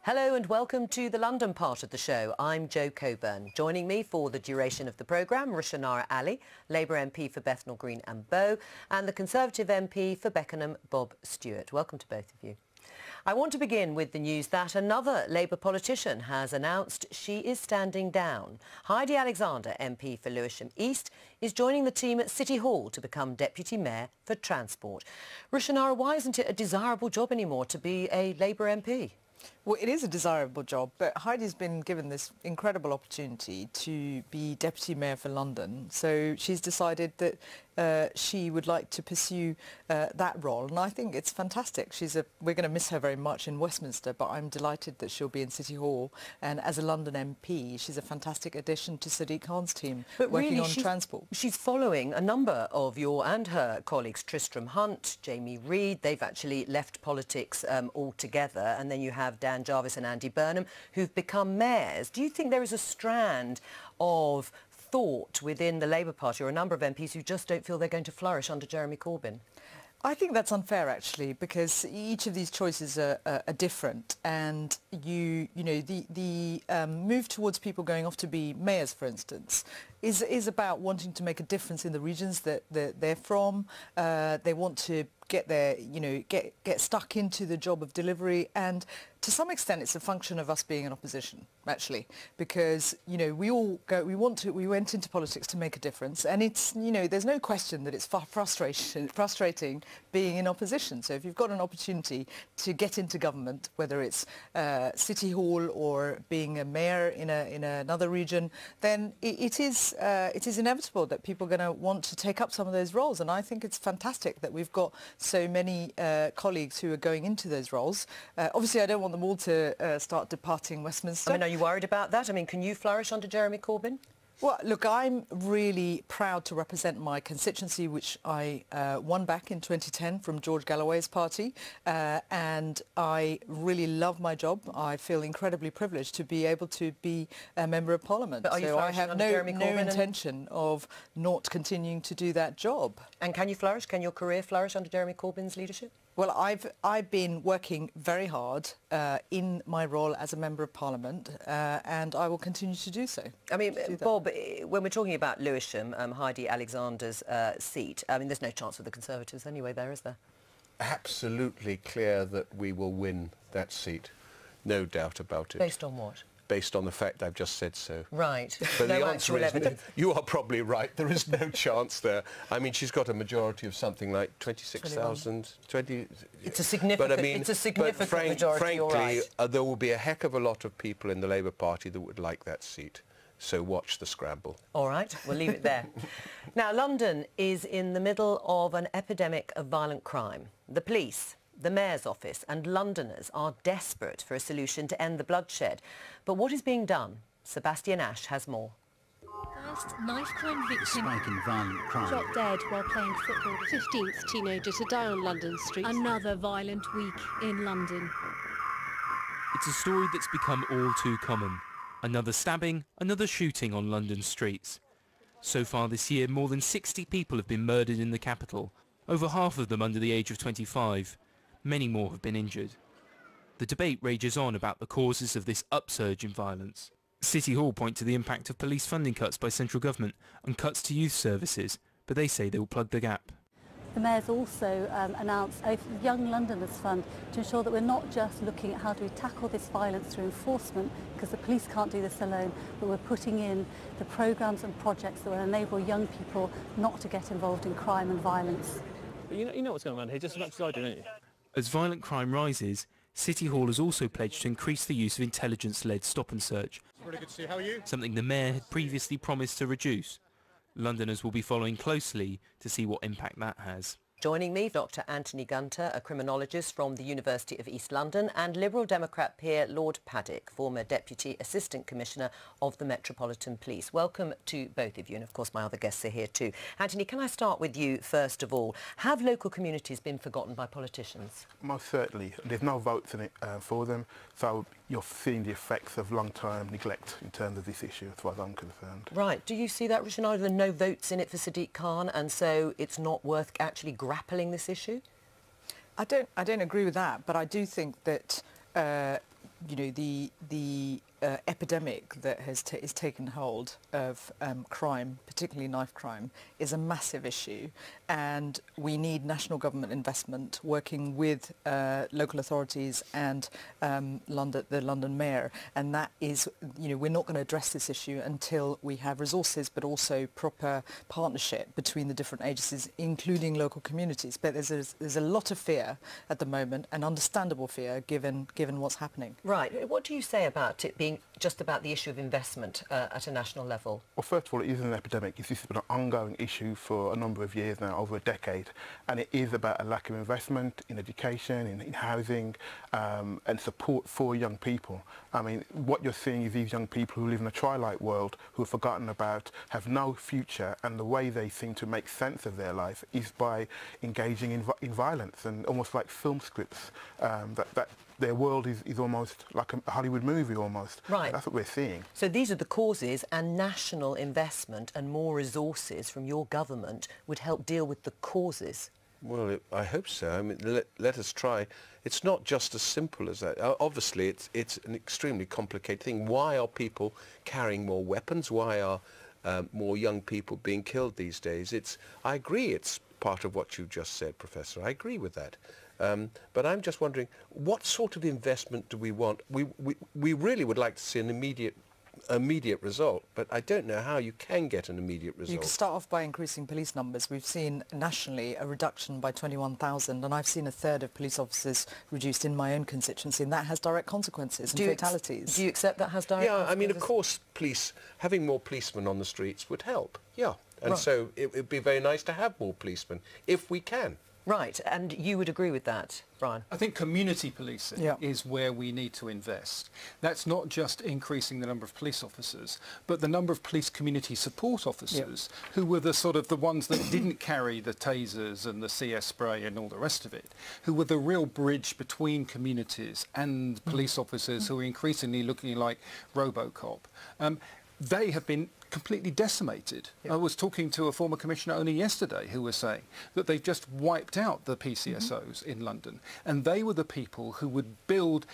Hello and welcome to the London part of the show. I'm Jo Coburn. Joining me for the duration of the programme, Rushanara Ali, Labour MP for Bethnal Green and Bow, and the Conservative MP for Beckenham, Bob Stewart. Welcome to both of you. I want to begin with the news that another Labour politician has announced she is standing down. Heidi Alexander, MP for Lewisham East, is joining the team at City Hall to become Deputy Mayor for Transport. Rushanara, why isn't it a desirable job anymore to be a Labour MP? Well, it is a desirable job, but Heidi's been given this incredible opportunity to be Deputy Mayor for London. So she's decided that she would like to pursue that role, and I think it's fantastic. We're going to miss her very much in Westminster, but I'm delighted that she'll be in City Hall. And as a London MP, she's a fantastic addition to Sadiq Khan's team, but working really, on transport. She's following a number of your and her colleagues, Tristram Hunt, Jamie Reid. They've actually left politics altogether, and then you have Dan Jarvis and Andy Burnham, who've become mayors. Do you think there is a strand of thought within the Labour Party or a number of MPs who just don't feel they're going to flourish under Jeremy Corbyn? I think that's unfair, actually, because each of these choices are different, and the move towards people going off to be mayors, for instance, is about wanting to make a difference in the regions that they're from. They want to get their, get stuck into the job of delivery, and to some extent it's a function of us being in opposition, actually, because we went into politics to make a difference, and it's there's no question that it's frustrating being in opposition. So if you've got an opportunity to get into government, whether it's City Hall or being a mayor in another region, then it is inevitable that people are going to want to take up some of those roles, and I think it's fantastic that we've got so many colleagues who are going into those roles. Obviously, I don't want them all to start departing Westminster. I mean, are you worried about that? I mean, can you flourish under Jeremy Corbyn? Well, look, I'm really proud to represent my constituency, which I won back in 2010 from George Galloway's party, and I really love my job. I feel incredibly privileged to be able to be a Member of Parliament. But are you so I have no intention of not continuing to do that job. And can you flourish? Can your career flourish under Jeremy Corbyn's leadership? Well, I've been working very hard in my role as a Member of Parliament, and I will continue to do so. I mean, Bob, when we're talking about Lewisham, Heidi Alexander's seat, I mean, there's no chance for the Conservatives anyway there, is there? Absolutely clear that we will win that seat. No doubt about it. Based on what? Based on the fact I've just said so. Right. But No the answer is, evidence. you are probably right. There is no chance there. I mean, she's got a majority of something like 26,000, 20... It's a significant, but, I mean, it's a significant majority, frankly, you're right. There will be a heck of a lot of people in the Labour Party that would like that seat. So watch the scramble. All right, we'll leave it there. Now, London is in the middle of an epidemic of violent crime. The police, the Mayor's office and Londoners are desperate for a solution to end the bloodshed. But what is being done? Sebastian Ash has more. First knife crime victim. Spike in violent crime. Shot dead while playing football. 15th teenager to die on London streets. Another violent week in London. It's a story that's become all too common. Another stabbing, another shooting on London streets. So far this year, more than 60 people have been murdered in the capital, over half of them under the age of 25. Many more have been injured. The debate rages on about the causes of this upsurge in violence. City Hall point to the impact of police funding cuts by central government and cuts to youth services, but they say they will plug the gap. The Mayor's also announced a Young Londoners Fund to ensure that we're not just looking at how do we tackle this violence through enforcement, because the police can't do this alone, but we're putting in the programmes and projects that will enable young people not to get involved in crime and violence. But you know what's going on here, just as much as I do, don't you? As violent crime rises, City Hall has also pledged to increase the use of intelligence-led stop and search. Really good to see you. How are you? Something the Mayor had previously promised to reduce. Londoners will be following closely to see what impact that has. Joining me, Dr. Anthony Gunter, a criminologist from the University of East London, and Liberal Democrat peer Lord Paddock, former Deputy Assistant Commissioner of the Metropolitan Police. Welcome to both of you, and of course my other guests are here too. Anthony, can I start with you first of all? Have local communities been forgotten by politicians? Most certainly. There's no votes in it for them, so you're seeing the effects of long-term neglect in terms of this issue, as far as I'm concerned. Right. Do you see that, Rushanara? There are no votes in it for Sadiq Khan, and so it's not worth actually grappling this issue? I don't agree with that, but I do think that you know, the epidemic that has is taken hold of crime, particularly knife crime, is a massive issue, and we need national government investment working with local authorities and the London Mayor, and that is, you know, we're not going to address this issue until we have resources but also proper partnership between the different agencies, including local communities. But there's a lot of fear at the moment, and understandable fear given what's happening. Right. What do you say about it being just about the issue of investment at a national level? Well, first of all, it is an epidemic. This has been an ongoing issue for a number of years now, over a decade, and it is about a lack of investment in education, in housing, and support for young people. I mean, what you're seeing is these young people who live in a twilight world, who are forgotten about, have no future, and the way they seem to make sense of their life is by engaging in violence, and almost like film scripts, that their world is almost like a Hollywood movie almost. Right. That's what we're seeing. So these are the causes, and national investment and more resources from your government would help deal with the causes. Well, I hope so. I mean, let us try. It's not just as simple as that. Obviously, it's an extremely complicated thing. Why are people carrying more weapons? Why are more young people being killed these days? I agree it's part of what you just said, Professor. I agree with that. But I'm just wondering, what sort of investment do we want? We really would like to see an immediate result, but I don't know how you can get an immediate result. You can start off by increasing police numbers. We've seen nationally a reduction by 21,000, and I've seen a third of police officers reduced in my own constituency, and that has direct consequences and fatalities. Do you accept that has direct consequences? Yeah, I mean, of course, having more policemen on the streets would help, yeah. And right. So it would be very nice to have more policemen, if we can. Right, and you would agree with that, Brian? I think community policing is where we need to invest. That's not just increasing the number of police officers, but the number of police community support officers who were the ones that didn't carry the tasers and the CS spray and all the rest of it, who were the real bridge between communities and police officers who are increasingly looking like RoboCop. They have been completely decimated. I was talking to a former commissioner only yesterday who was saying that they've just wiped out the PCSOs in London, and they were the people who would build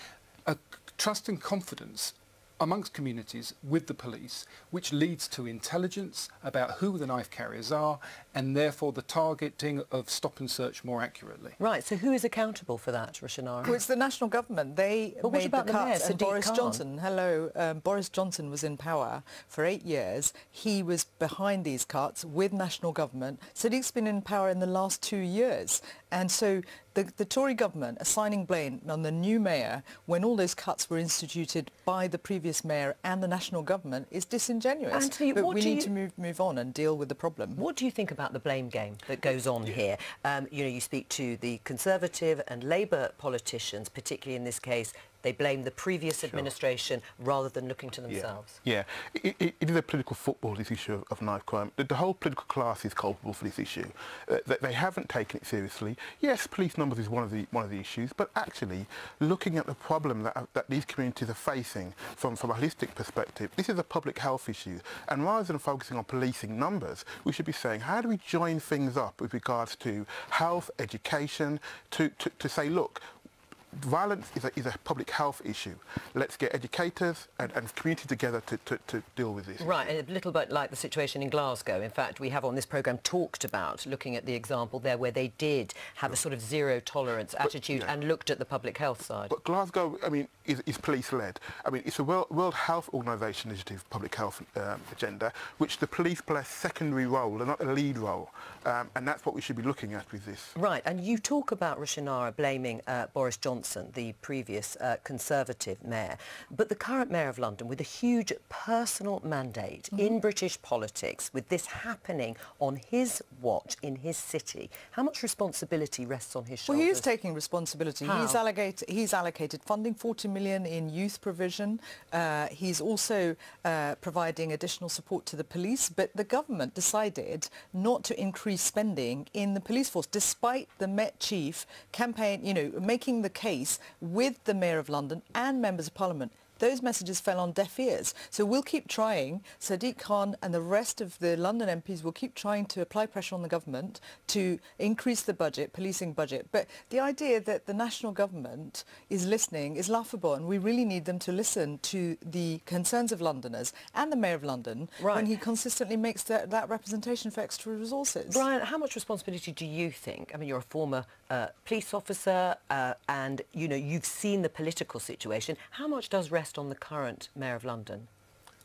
a trust and confidence amongst communities with the police, which leads to intelligence about who the knife carriers are, and therefore the targeting of stop and search more accurately. Right, so who is accountable for that, Rushanara? Well, it's the national government. They made the cuts, and Boris Johnson, Boris Johnson was in power for 8 years. He was behind these cuts with national government. Sadiq's been in power in the last 2 years, and so the Tory government assigning blame on the new mayor when all those cuts were instituted by the previous mayor and the national government is disingenuous. Anthony, but we need to move on and deal with the problem. What do you think about the blame game that goes on here? You know, you speak to the Conservative and Labour politicians, particularly in this case. They blame the previous administration rather than looking to themselves. Yeah, it is a political football, this issue of knife crime. The whole political class is culpable for this issue. They haven't taken it seriously. Yes, police numbers is one of the issues, but actually looking at the problem that these communities are facing from a holistic perspective, this is a public health issue. And rather than focusing on policing numbers, we should be saying, how do we join things up with regards to health, education, to say, look, violence is a public health issue. Let's get educators and community together to deal with this. Right, and a little bit like the situation in Glasgow. In fact, we have on this programme talked about looking at the example there where they did have a sort of zero-tolerance attitude and looked at the public health side. But Glasgow, I mean, is police-led. I mean, it's a World Health Organisation initiative public health agenda, which the police play a secondary role and not a lead role. And that's what we should be looking at with this. Right, and you talk about, Rushanara, blaming Boris Johnson, the previous Conservative mayor, but the current mayor of London, with a huge personal mandate in British politics, with this happening on his watch in his city, how much responsibility rests on his shoulders? Well, he is taking responsibility. How? He's allocated funding, 40 million in youth provision. He's also providing additional support to the police, but the government decided not to increase spending in the police force, despite the Met Chief campaign, you know, making the case with the Mayor of London and members of Parliament those messages fell on deaf ears. So we'll keep trying. Sadiq Khan and the rest of the London MPs will keep trying to apply pressure on the government to increase the budget, policing budget. But the idea that the national government is listening is laughable, and we really need them to listen to the concerns of Londoners and the Mayor of London when he consistently makes that representation for extra resources. Brian, how much responsibility do you think? I mean, you're a former police officer and, you know, you've seen the political situation. How much does rest on the current Mayor of London?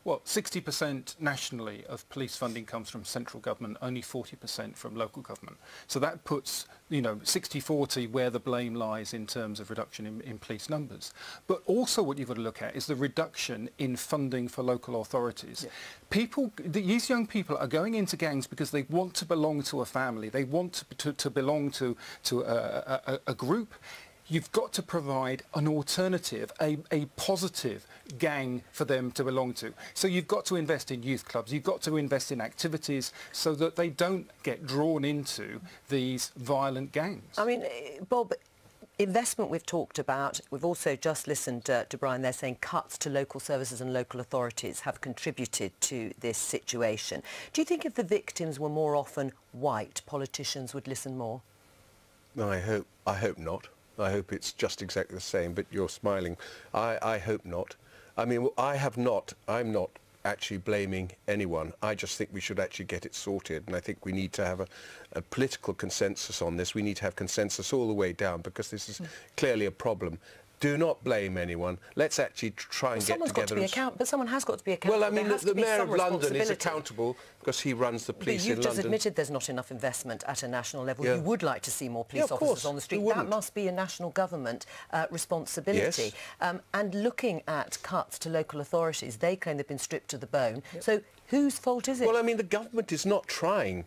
Well, 60% nationally of police funding comes from central government, only 40% from local government. So that puts, you know, 60-40 where the blame lies in terms of reduction in police numbers. But also what you've got to look at is the reduction in funding for local authorities. Yeah. These young people are going into gangs because they want to belong to a family. They want to belong to a group. You've got to provide an alternative, a positive gang for them to belong to. So you've got to invest in youth clubs, you've got to invest in activities so that they don't get drawn into these violent gangs. I mean, Bob, investment we've talked about. We've also just listened to Brian there saying cuts to local services and local authorities have contributed to this situation. Do you think if the victims were more often white, politicians would listen more? No, I hope not. I hope it's just exactly the same, but you're smiling. I hope not. I mean, I'm not actually blaming anyone. I just think we should actually get it sorted, and I think we need to have a political consensus on this. We need to have consensus all the way down, because this is clearly a problem. Do not blame anyone. Let's actually try and get together. But someone has got to be accountable. Well, I mean, the Mayor of London is accountable because he runs the police in London. But you've just admitted there's not enough investment at a national level. You would like to see more police officers on the street. That must be a national government responsibility. Yes. And looking at cuts to local authorities, they claim they've been stripped to the bone. So whose fault is it? Well, I mean, the government is not trying,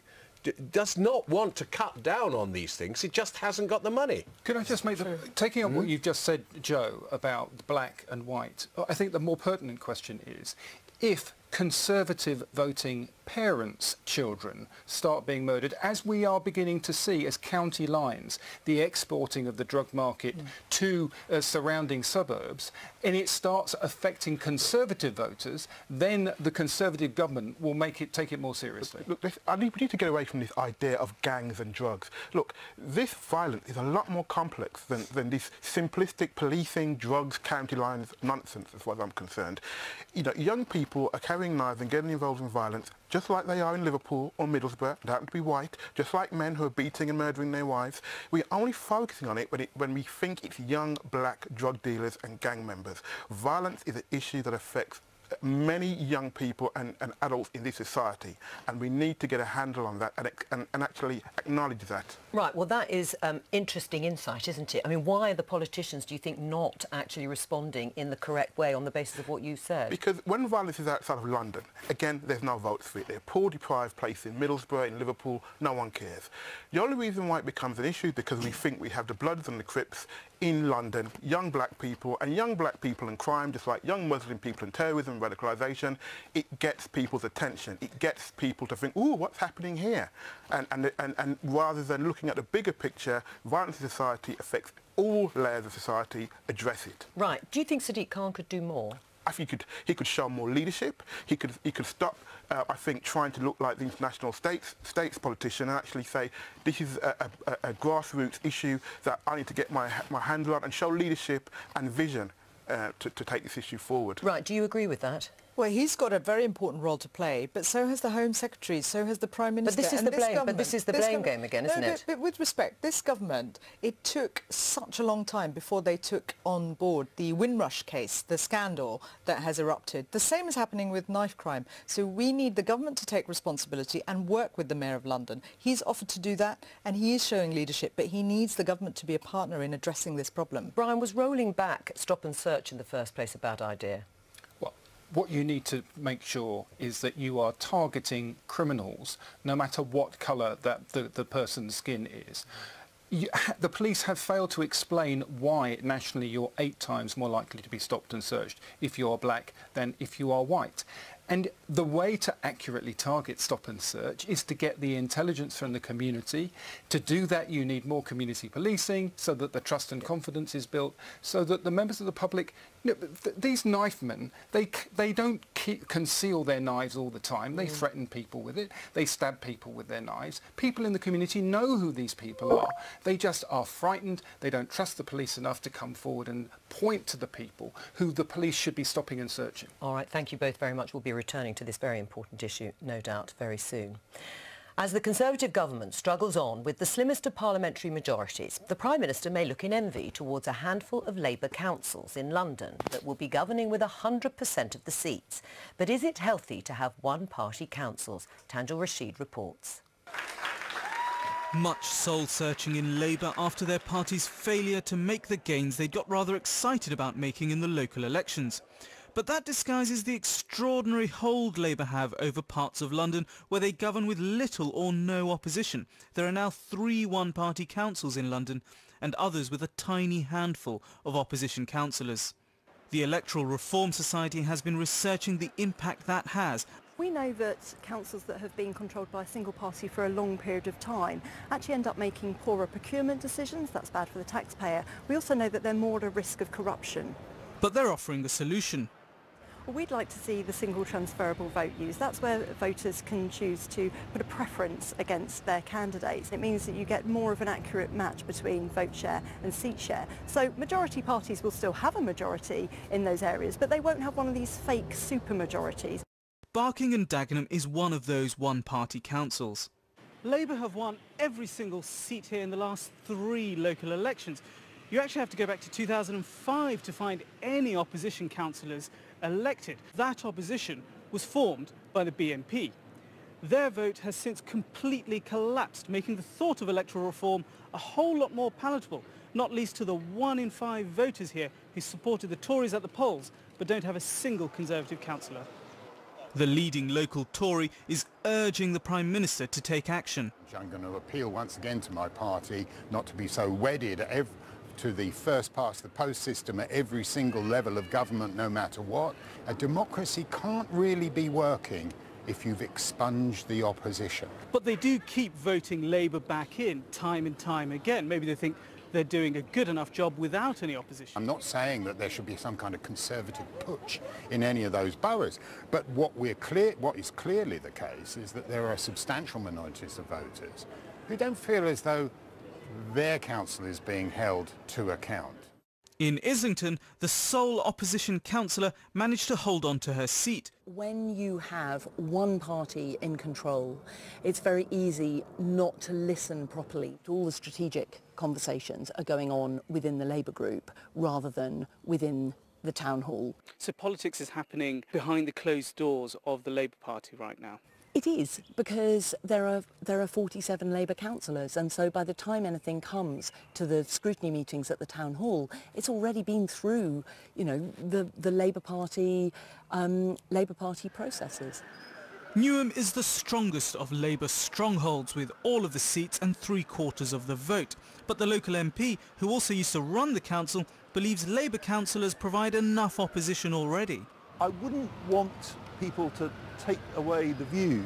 does not want to cut down on these things. It just hasn't got the money. Can I just make taking up what you've just said, Joe, about black and white, I think the more pertinent question is, if Conservative voting parents' children start being murdered, as we are beginning to see as county lines, the exporting of the drug market to surrounding suburbs, and it starts affecting Conservative voters, then the Conservative government will take it more seriously. Look, we need to get away from this idea of gangs and drugs. Look, this violence is a lot more complex than this simplistic policing, drugs, county lines nonsense, as far as I'm concerned. You know, young people are carrying knives and getting involved in violence just like they are in Liverpool or Middlesbrough. They happen to be white, just like men who are beating and murdering their wives. We're only focusing on it when we think it's young black drug dealers and gang members. Violence is an issue that affects many young people and adults in this society, and we need to get a handle on that and actually acknowledge that. Right, well that is interesting insight, isn't it? I mean, why are the politicians, do you think, not actually responding in the correct way on the basis of what you said? Because when violence is outside of London, again, there's no votes for it. They're poor, deprived places in Middlesbrough, in Liverpool, no one cares. The only reason why it becomes an issue is because we think we have the Bloods and the Crips in London, young black people and crime, just like young Muslim people and terrorism and radicalisation. It gets people's attention. It gets people to think, ooh, what's happening here? And rather than looking at the bigger picture, violence in society affects all layers of society. Address it. Right. Do you think Sadiq Khan could do more? I think he could show more leadership. He could stop, I think, trying to look like the international states politician and actually say, this is a grassroots issue that I need to get my handle on, and show leadership and vision to take this issue forward. Right. Do you agree with that? Well, he's got a very important role to play, but so has the Home Secretary, so has the Prime Minister. But this is the blame game again, isn't it? But with respect, this government, it took such a long time before they took on board the Windrush case, the scandal that has erupted. The same is happening with knife crime. So we need the government to take responsibility and work with the Mayor of London. He's offered to do that, and he is showing leadership, but he needs the government to be a partner in addressing this problem. Brian, was rolling back stop and search in the first place a bad idea? What you need to make sure is that you are targeting criminals, no matter what colour that the person's skin is. The police have failed to explain why nationally you're 8 times more likely to be stopped and searched if you're black than if you are white. And the way to accurately target stop and search is to get the intelligence from the community. To do that, you need more community policing so that the trust and confidence is built, so that the members of the public No, but these knife men, they don't conceal their knives all the time. They threaten people with it. They stab people with their knives. People in the community know who these people are. They just are frightened. They don't trust the police enough to come forward and point to the people who the police should be stopping and searching. All right, thank you both very much. We'll be returning to this very important issue, no doubt, very soon. As the Conservative government struggles on with the slimmest of parliamentary majorities, the Prime Minister may look in envy towards a handful of Labour councils in London that will be governing with 100% of the seats. But is it healthy to have one-party councils? Tanjil Rashid reports. Much soul-searching in Labour after their party's failure to make the gains they got rather excited about making in the local elections. But that disguises the extraordinary hold Labour have over parts of London where they govern with little or no opposition. There are now 3 one-party councils in London and others with a tiny handful of opposition councillors. The Electoral Reform Society has been researching the impact that has. We know that councils that have been controlled by a single party for a long period of time actually end up making poorer procurement decisions. That's bad for the taxpayer. We also know that they're more at a risk of corruption. But they're offering a solution. Well, we'd like to see the single transferable vote used. That's where voters can choose to put a preference against their candidates. It means that you get more of an accurate match between vote share and seat share. So majority parties will still have a majority in those areas, but they won't have one of these fake supermajorities. Barking and Dagenham is one of those one-party councils. Labour have won every single seat here in the last 3 local elections. You actually have to go back to 2005 to find any opposition councillors elected. That opposition was formed by the BNP. Their vote has since completely collapsed, making the thought of electoral reform a whole lot more palatable, not least to the 1 in 5 voters here who supported the Tories at the polls but don't have a single Conservative councillor. The leading local Tory is urging the Prime Minister to take action. I'm going to appeal once again to my party not to be so wedded to the first past the post system at every single level of government, no matter what. A democracy can't really be working if you've expunged the opposition. But they do keep voting Labour back in time and time again. Maybe they think they're doing a good enough job without any opposition. I'm not saying that there should be some kind of Conservative putsch in any of those boroughs, but what is clearly the case is that there are substantial minorities of voters who don't feel as though their council is being held to account. In Islington, the sole opposition councillor managed to hold on to her seat. When you have one party in control, it's very easy not to listen properly to all the strategic conversations are going on within the Labour group rather than within the town hall. So politics is happening behind the closed doors of the Labour Party right now? It is, because there are 47 Labour councillors, and so by the time anything comes to the scrutiny meetings at the town hall, it's already been through, you know, the Labour Party processes. Newham is the strongest of Labour strongholds with all of the seats and 3/4 of the vote. But the local MP, who also used to run the council, believes Labour councillors provide enough opposition already. I wouldn't want people to take away the view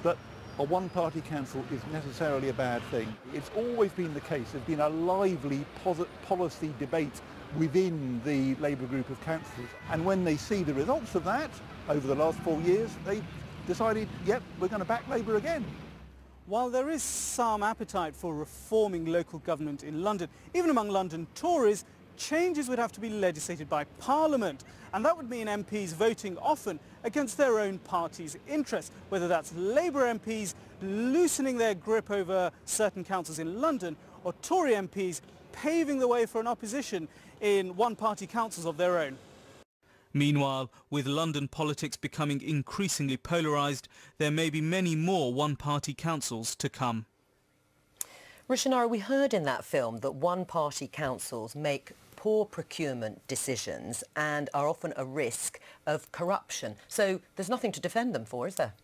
that a one-party council is necessarily a bad thing. It's always been the case. There's been a lively policy debate within the Labour group of councillors. And when they see the results of that over the last 4 years, they decided, yep, we're going to back Labour again. While there is some appetite for reforming local government in London, even among London Tories, changes would have to be legislated by Parliament, and that would mean MPs voting often against their own party's interests, whether that's Labour MPs loosening their grip over certain councils in London or Tory MPs paving the way for an opposition in one-party councils of their own. Meanwhile, with London politics becoming increasingly polarised, there may be many more one-party councils to come. Rushanara, we heard in that film that one-party councils make poor procurement decisions and are often a risk of corruption. So there's nothing to defend them for, is there?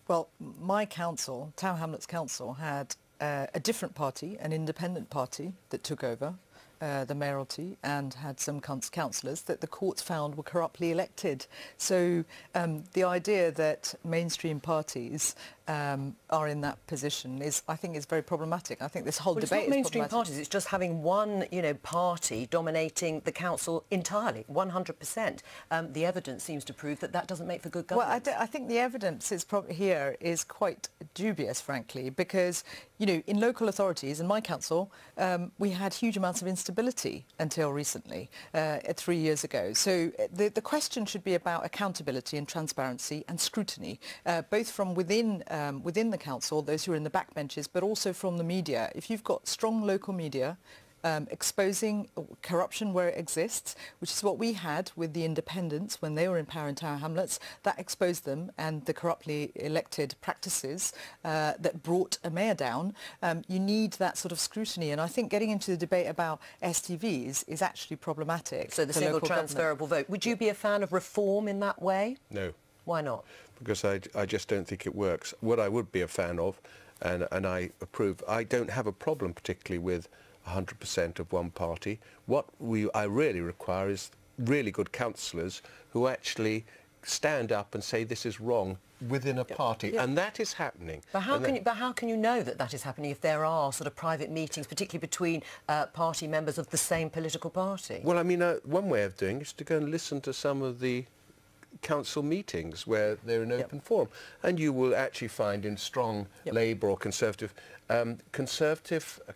Well, my council, Tower Hamlets Council, had a different party, an independent party that took over the mayoralty and had some councillors that the courts found were corruptly elected. So the idea that mainstream parties are in that position I think is very problematic. I think this whole Well, debate it's not mainstream is problematic. parties, it's just having one, party dominating the council entirely, 100%. The evidence seems to prove that that doesn't make for good governance. Well, I think the evidence is here is quite dubious, frankly, because, in local authorities, in my council, we had huge amounts of instability until recently, 3 years ago. So the question should be about accountability and transparency and scrutiny, both from within the council, those who are in the backbenches, but also from the media. If you've got strong local media exposing corruption where it exists, which is what we had with the independents when they were in power in Tower Hamlets, that exposed them and the corruptly elected practices that brought a mayor down. You need that sort of scrutiny, and I think getting into the debate about STVs is actually problematic. So the single transferable vote. Would you be a fan of reform in that way? No. Why not? Because I just don't think it works. What I would be a fan of, and I approve, I don't have a problem particularly with 100% of one party. What I really require is really good councillors who actually stand up and say this is wrong within a party, and that is happening. But how can you know that that is happening if there are sort of private meetings, particularly between party members of the same political party? Well, I mean, one way of doing it is to go and listen to some of the council meetings where they're in open forum, and you will actually find in strong Labour or Conservative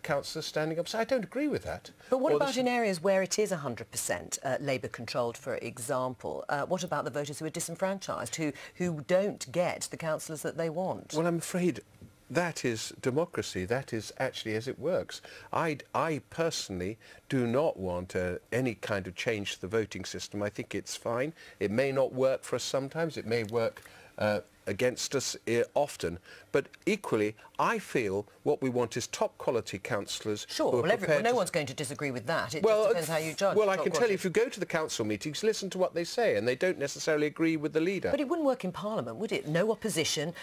councillors standing up. So I don't agree with that. But what about in areas where it is 100% Labour controlled, for example? What about the voters who are disenfranchised, who don't get the councillors that they want? Well, I'm afraid that is democracy. That is actually as it works. I personally do not want any kind of change to the voting system. I think it's fine. It may not work for us sometimes. It may work against us often. But equally, I feel what we want is top quality councillors. Sure, well, no one's going to disagree with that. It just depends how you judge. Well, I can tell you, if you go to the council meetings, listen to what they say, and they don't necessarily agree with the leader. But it wouldn't work in Parliament, would it? No opposition,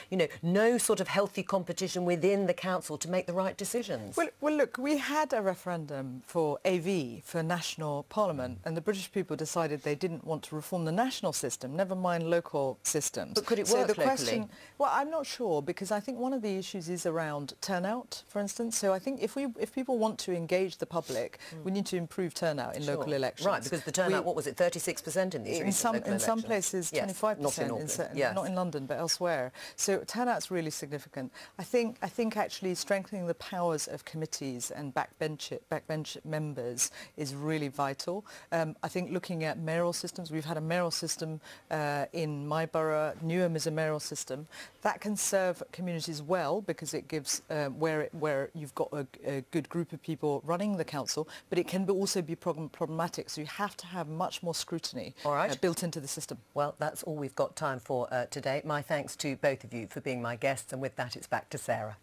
no sort of healthy competition within the council to make the right decisions. Well, look, we had a referendum for AV, for national parliament, and the British people decided they didn't want to reform the national system, never mind local systems. But could it work locally? Well, I'm not sure, because I think one of the issues is around turnout, for instance. So I think if people want to engage the public, we need to improve turnout in local elections. Right, because the turnout, what was it, 36% in these recent local elections? In some places, 25%, not in London, but elsewhere. So turnout's really significant. I think actually strengthening the powers of committees and backbench members is really vital. I think looking at mayoral systems, we've had a mayoral system in my borough. Newham is a mayoral system. That can serve communities well, because it gives where you've got a good group of people running the council, but it can also be problematic. So you have to have much more scrutiny built into the system. Well, that's all we've got time for today. My thanks to both of you for being my guests, and with that, it's back to Sarah.